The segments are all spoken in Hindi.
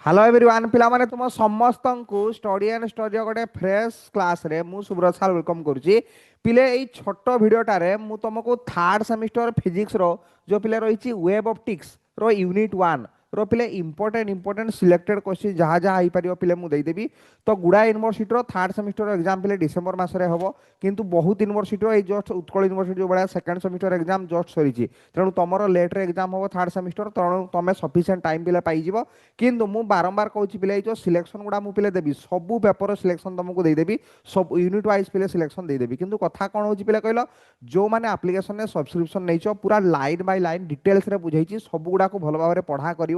हेलो एवरीवन पिला माने तुम समस्त को स्टडी एंड स्टडी गोटे फ्रेश क्लास रे मु सुब्रत सर वेलकम करुच्ची पिले एई छोट भिडियोटारे मु तुमको थर्ड सेमिस्टर फिजिक्स रो जो पिले रही वेब ऑप्टिक्स रो यूनिट 1 रो पिले इंपोर्टेंट सिलेक्टेड क्वेश्चन जहाँ जहाँ हो पार पिले मुझे देदेवी तो गुड़ा यूनिवर्सिटी रो थर्ड सेमिस्टर एग्जाम पिले डिसेम्बर मसरे हम किंतु बहुत यूनिवर्सिटी रो जस्ट उत्कल यूनिवर्सिटी जो भाया सेकंड सेमिस्टर एग्जाम जस्ट सरी तेणु तुम लेट्रे एग्जाम हम थर्ड सेमिस्टर तेणु तुम सफिशिएंट टाइम पिले पाइज किंतु मु बारंबार कहूँ पिले जो सिलेक्शन गुड़ा मुझे पिले देवी सबू पेपर सिलेक्शन तुमको देदेवी सब यूनिट वाइज पिले सिलेक्शन देदेवी किंतु कथा कौन हो पिले कहल जो मैंने आप्लिकेशन में सब्सक्रिप्शन नहीं पूरा लाइन बाय लाइन डिटेल्स रे बुझाई सब गुड़ा भल भाव पढ़ा कर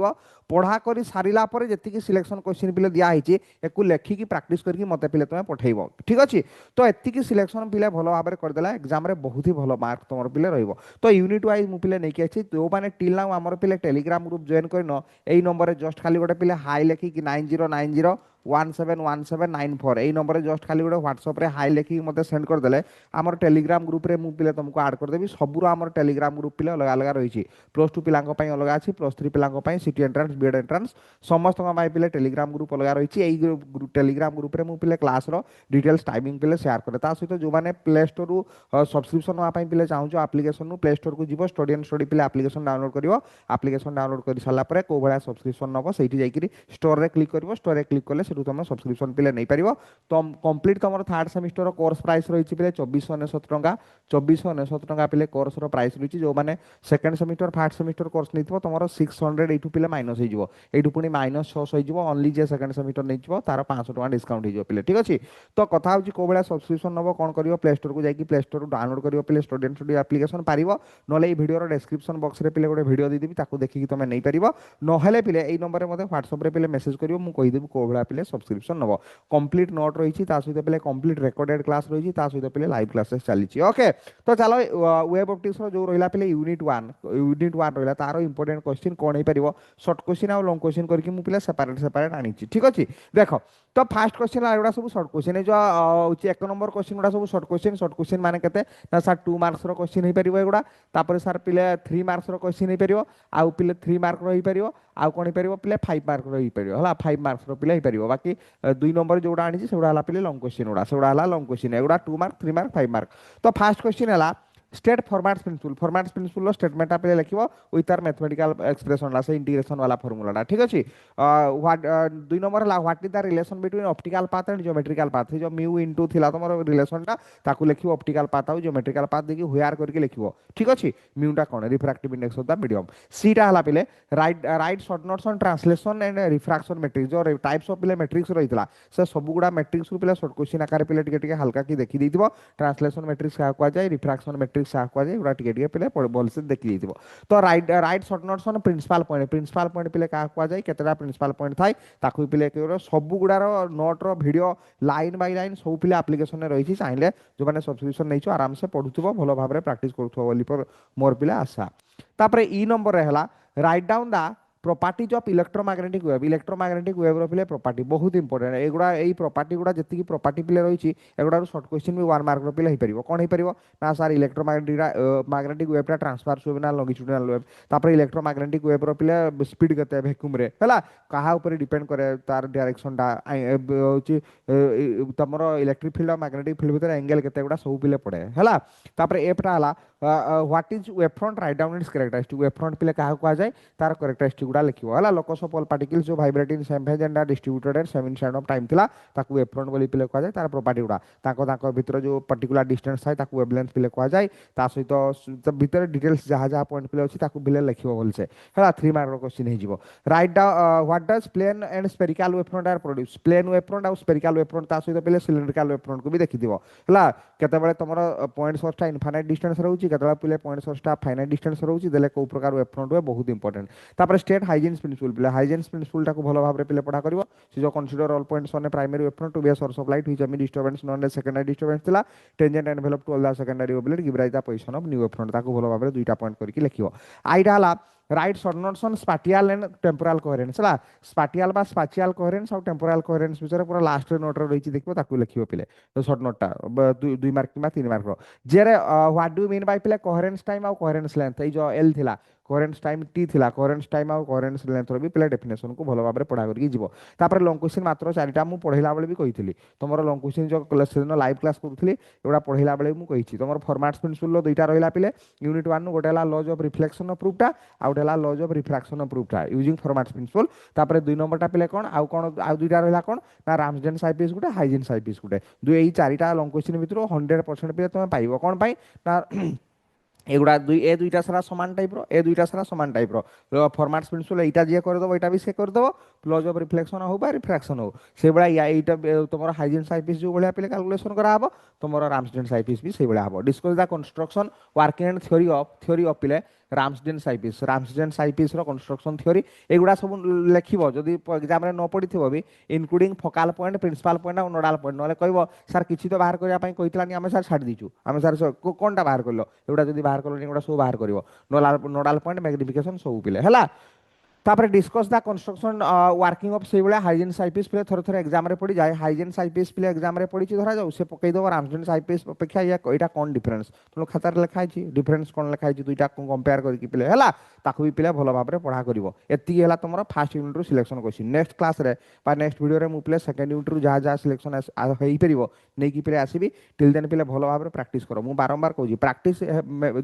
पढ़ा कर सारा जी सिलेक्शन क्वेश्चन पिले दिखाई एक लेखिकी प्राक्ट करके मत पिले तुम्हें पठेब ठीक अच्छे तो एतिकी सिलेक्शन पिले भल भाव में करदेला एग्जाम रे बहुत ही भल मार्क तुम पिले रही तो यूनिट वाइज मुझे पिले नहीं आसी जो मैंने टिल नाउ आमर पिले टेलीग्राम ग्रुप जॉइन करन এই নম্বরে জস্ট খালি গোটে পিলে হাই লেখিকি 9090171794 এই নম্বরে জস্ট খালি গোটে হোয়াটসঅ্যাপ রে হাই লেখিকি মতে সেন্ড করদেলে আমার টেলিগ্রাম গ্রুপ রে মু পিলে तुमको আড করদেবি সবুর আমার টেলিগ্রাম গ্রুপ পিলে অলগা অলগা রয়েছে +2 পিলাঙ্ক পাই অলগা আছে +3 পিলাঙ্ক পাই সিটি এন্ট্রান্স বিএড এন্ট্রান্স সমস্ত পাই পিলে টেলিগ্রাম গ্রুপ অলগা রয়েছে এই টেলিগ্রাম গ্রুপ রে মু পিলে ক্লাস র ডিটেলস টাইমিং পিলে শেয়ার করে তা সহিত যে মানে প্লে স্টোর রু সবসক্রিপশন হওয়া পাই পিলে চাহুছো আপ্লিকেশন রু প্লে স্টোর কু ଯିବ স্টুডি এন্ড স্টডি পিলে আপ্লিকেশন ডাউনলোড করিব আপ্লিকেশন ডাউনলোড କରି সারা পরে কো ভଳିଆ সবসক্রিপশন নব সেইটি যাইকি স্টোর রে ক্লিক করিব স্টোর রে ক্লিক করলে সেটু তুমি সবসক্রিপশন পিলে নেই পারিব তো কমপ্লিট তোমার থার্ড সেমিস্টার কোর্স প্রাইস রয়েছে পিলে 2499 টଙ୍କା 2499 ଟଙ୍କା পিলে কোর্স র প্রাইস রয়েছে যে মানে second semester first semester course নেইতিব তোমার 600 এইটু পিলে মাইনাস হই যাব এইটু পুনি -600 হই যাব অনলি যে সেকেন্ড সেমিস্টার নেইতিব তার 500 ଟଙ୍କା ডিসকাউন্ট হই যাব পিলে ঠিক আছে তো কথা হচ্ছে কো ভଳିଆ সবসক্রিপশন নব কোন করিব প্লে স্টোর কু যাইকি প্লে স্টোর ডাউনলোড করিব পিলে স্টুডেন্ট স্টুডিও আপ্লিকেশন পারিব নহলে এই ভিডিওর ডেসক্রিপশন বক্স রে পিলে গোটে ভিডিও দেইদেবি তাকু ଦେଖିକି তুমি নেই পারিব নহলে পিলে এই নম্বরে মতে হোয়াটসঅ্যাপ রে পিলে মেসেজ করিব মু কইদেবি কো ভଳିଆ পিলে সবসক্রিপশন নব কমপ্লিট নোট রয়েছে তা সহিত পিলে কমপ্লিট রেকর্ডেড ক্লাস রয়েছে তা সহিত পিলে লাইভ ক্লাसेस চালিছি ওকে তো চলো ওয়েব অপটিক্স র जो রহিলা পিলে यूनिट 1 রহিলা তার ইম্পর্টেন্ট কোশ্চেন কোন হই পারিব শর্ট কোশ্চেন আর লং কোশ্চেন করিকি মু পিলে সেপারেট আনিছি ঠিক আছে দেখো তো ফার্স্ট কোশ্চেন আর এগুলা সব শর্ট কোশ্চেন এই যে হচ্ছে 1 নম্বর কোশ্চেন গুলা সব শর্ট কোশ্চেন মানে কেতে না স্যার 2 মার্কস র কোশ্চেন হই পারিব এগুলা তারপরে স্যার পিলে 3 মার্কস র কোশ্চেন হই পারিব আউ পিলে 3 মার্ক র হই পারিব আউ কোন হই পারিব পিলে 5 মার্ক র হই পারিব হলা 5 মার্কস র পিলে হই পারিব বাকি 2 নম্বর যেগুলা আনিছি সেগুলা হলা পিলে লং কোশ্চেন গুলা সেগুলা হলা লং কোশ্চেন এগুলা 2 মার্ক 3 মার্ক 5 মার্ক তো ফার্স্ট কোশ্চেন হলা स्टेट फॉर्मेट्स प्रिंसिपल स्टेटमेंट पे लिखिबो विथ आर मैथमेटिकल एक्सप्रेशन ला से इंटीग्रेशन वाला फार्मूला ठीक अछि व्हाट 2 नंबर ला what is the relation between optical path and geometrical path जो म्यू इनटू थिला तमर रिलेशन ता ताकू लिखिबो ऑप्टिकल पाथ और ज्योमेट्रिकल पाथ देखि हुआर करके लिखिबो ठीक अछि म्यू टा कोन refractive index of the medium सी टा हला पले right short notes on translation and refraction matrix जो टाइप्स ऑफ पले मैट्रिक्स रहितला से सब गुडा मैट्रिक्स रु पले शॉर्ट क्वेश्चन आकार पले टिके हल्का की देखि देइतिबो ट्रांसलेशन मैट्रिक्स का को जाय रिफ्रैक्शन मैट्रिक्स आ को जाय उडा टिके पिले बोल से देखि देइतिबो तो write short notes on principal point पिले का को जाय केतरा प्रिंसिपल पॉइंट थाई ताकू पिले के सब गुडार नोट रो वीडियो लाइन बाय लाइन सब पिले एप्लीकेशन ने रहिछि चाहिले जो माने सब्सक्रिप्शन नैछो आराम से पढुथिबो भलो भाबरे प्रैक्टिस करथुबो बोली पर मोर पिले आशा तापरे ई नंबर रे हला write down the properties of electromagnetic wave रो पिले प्रॉपर्टी बहुत इंपोर्टेंट एगुडा एई प्रॉपर्टी गुडा जति प्रॉपर्टी पिले रहिछि एगुडा शॉर्ट क्वेश्चन भी 1 मार्क रो पिले हे परिबो कोन हे परिबो ना सर इलेक्ट्रोमैग्नेटिक वेव टा ट्रांसवर्स वेव ना लॉन्गिट्यूडिनल वेव तापर इलेक्ट्रोमैग्नेटिक वेव रो पिले स्पीड केते वैक्यूम रे हला कहा ऊपर डिपेंड करे तार डायरेक्शन टा होछि तमरो इलेक्ट्रिक फील्ड और मैग्नेटिक फील्ड भीतर एंगल केते गुडा सब पिले पड़े हला तापर एफ टा हला what is wavefront write down its characteristic wavefront पिले कहा को जाय तार कैरेक्टरिस्टिक गुडा लिखिबो हला लोकस ऑफ ऑल पार्टिकल्स जो vibrate in same phase and are distributed at same instant of time थिला ताकू वेवफ्रंट बोली पिले को जाय तार प्रॉपर्टी गुडा ताको भीतर जो पर्टिकुलर डिस्टेंस थाय ताकू वेवलेंथ पिले को जाय ता सहित भीतर डिटेल्स जहा जहा पॉइंट पिले अछि ताकू बिले लिखिबो बोलसे हला 3 मार्क रो क्वेश्चन हे जिवो write down what does plane and spherical wavefront are produce plane wavefront और स्फेरिकल वेवफ्रंट ता सहित पिले सिलिंड्रिकल वेवफ्रंट को भी देखि दिबो हला केते बेले तमरो पॉइंट सोर्स ता इनफाइनाइट डिस्टेंस रहउची केते पिले पॉइंट सोर्स ता फाइनाइट डिस्टेंस रहउची देले को प्रकार वेवफ्रंट है बहुत इंपोर्टेंट तापर स्टेट हाइजेन्स प्रिंसिपल पिले हाइजेन्स प्रिंसिपल ता को भलो भाबरे पिले पढा करिवो से जो consider all points on a primary wavefront to be a source of light which emit disturbance known as secondary disturbance थिला tangent envelope to all the secondary wavelet give rise the position of new wavefront ता को भलो भाबरे दुईटा पॉइंट करके लिखिवो आइडा हला right short notes on spatial and temporal coherence हला स्पैटियल बा स्पैटियल कोहेरेंस और टेम्पोरल कोहेरेंस बिचारे पूरा लास्ट नोट रे रहिछि देखबो ताकू लिखिबो पिले तो शॉर्ट नोट ता 2 मार्क किबा 3 मार्क रो जेरे व्हाट डू मीन बाय पिले कोहेरेंस टाइम और कोहेरेंस लेंथ ए जो एल थिला कोहेरेन्स टाइम टी थिला कोहेरेन्स टाइम आ कोहेरेन्स लेंथ रो भी पिला डेफिनेशन को भलो भाबरे पढ़ा करके जीवो तापर लॉन्ग क्वेश्चन मात्र चारिटा मु पढ़ैला बेले भी कहिथिली तमरो लॉन्ग क्वेश्चन जो क्लास लाइव क्लास करूथिली एगुडा पढ़ैला बेले मु कहिछि तमरो फॉर्मेट्स प्रिंसिपल दुईटा रहिला पिले यूनिट 1 गोटे हला लॉज ऑफ रिफ्लेक्शन ऑफ प्रूफटा आ गोटे हला लॉज ऑफ रिफ्रैक्शन ऑफ प्रूफटा यूजिंग फॉर्मेट्स प्रिंसिपल तापर दुई नंबरटा पिले कोन आ दुईटा रहिला कोन ना रामसडेन्स आईपीएस गुटे हाइजेन्स आईपीएस गुटे दुई एई चारिटा लॉन्ग क्वेश्चन भितरो 100% पिले तमे पाइबो कोन पाई ना एगुड़ा दुई ए दुईटा सारा समान टाइप रो ए दुईटा सारा समान टाइप रो फॉर्मेट्स प्रिंसिपल एटा जे कर दबो एटा भी से कर दबो लॉज ऑफ रिफ्लेक्शन हो बा रिफ्रैक्शन हो से बडा या एटा तमरो हाइजेन्स आईपीएस जो बढिया पिले कैलकुलेशन करा हबो तमरो रामसडेन्स आईपीएस भी से बडा हबो discuss the construction working and theory of पिले रामसडेन्स आईपीएस रो कंस्ट्रक्शन थ्योरी एगुड़ा सब लेखिबो जदी एग्जाम रे न पडिथिबो भी including focal point principal point और नोडल पॉइंट नले कहबो सर किछि तो बाहर करिया पई कहितलानी हम सर छाडी दिछु हम सर कोनटा बाहर करलो एगुड़ा जदी बाहर करलो एगुड़ा सब बाहर करिवो नोडल पॉइंट मैग्निफिकेशन सब पिले हला तापर discuss the construction working of से हाइजेन्स आईपीएस पिले थोर थोर एग्जाम रे पड़ी जाए हाइजेन्स आईपीएस पिले एग्जाम रे पड़ी धरा जाऊ से पकई दो रामसडेन्स आईपीएस अपेक्षा या एटा कोन डिफरेंस तुम खाता रे लिखा छि डिफरेंस कोन लिखा छि दुईटा को कंपेयर करके पिले हला ताकू भी पिले भलो भाबरे पढ़ा करिवो एति हला तमरो फर्स्ट यूनिट रो सिलेक्शन क्वेश्चन नेक्स्ट क्लास रे बा नेक्स्ट वीडियो रे मु पिले सेकंड यूनिट रो जहा जहा सिलेक्शन हेई परिवो नै कि पिले आसीबी टिल देन पिले भलो भाबरे प्रैक्टिस करो मु बारंबार कहूजी प्रैक्टिस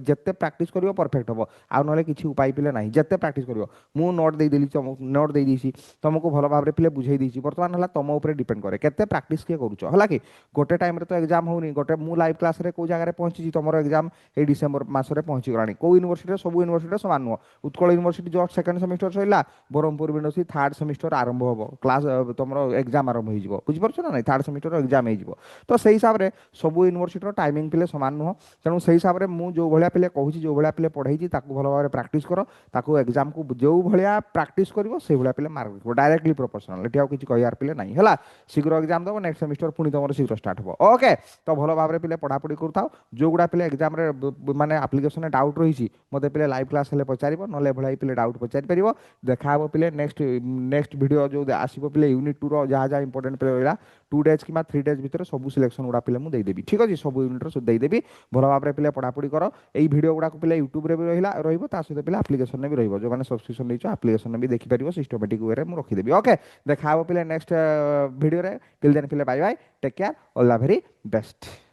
जत्ते प्रैक्टिस करिवो परफेक्ट हबो आ नले किछि उपाय पिले नाही जत्ते प्रैक्टिस करिवो मु नोट दे देली नोट दे दीसी तुमको भलो भाबरे पिले बुझाई दीसी वर्तमान हला तुम ऊपर डिपेंड करे केते प्रैक्टिस के करूछ हला कि गोटे टाइम रे तो एग्जाम होनी गोटे मु लाइव क्लास रे को जगह रे पहुंची छी तमरो एग्जाम ए डिसेंबर मास रे पहुंची गलानी को यूनिवर्सिटी रे सब यूनिवर्सिटी रे समान नो उत्कल यूनिवर्सिटी जो सेकंड सेमेस्टर सइला बरहमपुर यूनिवर्सिटी थर्ड सेमेस्टर आरंभ होबो क्लास तमरो एग्जाम आरंभ होई जिवो बुझि परछ ना नै थर्ड सेमेस्टर रो एग्जाम होई जिवो तो सेही हिसाब रे सब यूनिवर्सिटी रो टाइमिंग पिले समान नो तेनु सेही हिसाब रे मु जो भलिया पिले कहूची जो भलिया पिले पढाई छी ताकू भलो भाबरे प्रैक्टिस करो ताकू एग्जाम को जो भलिया प्रैक्टिस करिवो से भलिया पिले मार्क डायरेक्टली प्रोपोर्शनल एटी किसी कहियार पिले नहीं है शीघ्र एग्जाम दब नेक्स्ट सेमिस्टर पुणी तुम शीघ्र स्टार्ट हो ओके तो भलो भाव में पिले पढ़ापढ़ी करूँ जो गुड़ा पिले एग्जाम माने आप्लिकेशन डाउट रही मत पिले लाइव क्लास हेल्ले पचार ना भाई पिले डाउट पचार पार देखा पिले नेक्स्ट वीडियो जो आसो पिले यूनिट 2 जहाँ जहाँ इंपोर्टेंट पिले रहा 2 डेज कि 3 डेज भितर सब सिलेक्शन गुड़ा पिले मुझे देदेवी ठीक अच्छे सब यूनिट देदेवी भलो भाव में पिले पढ़ापढ़ी कर यही वीडियो गुड़ा पिले यूट्यूब रे भी रहा सहित पिले आप्लिकेशन भी रही जो मैंने सब्सक्रिप्शन नहीं आप्लिकेशन भी देखिपार सिस्टमेटिक वे में रखीदेवी ओके देखा पिले नेक्स्ट वीडियो टिल देन पिले bye bye take care all the very best.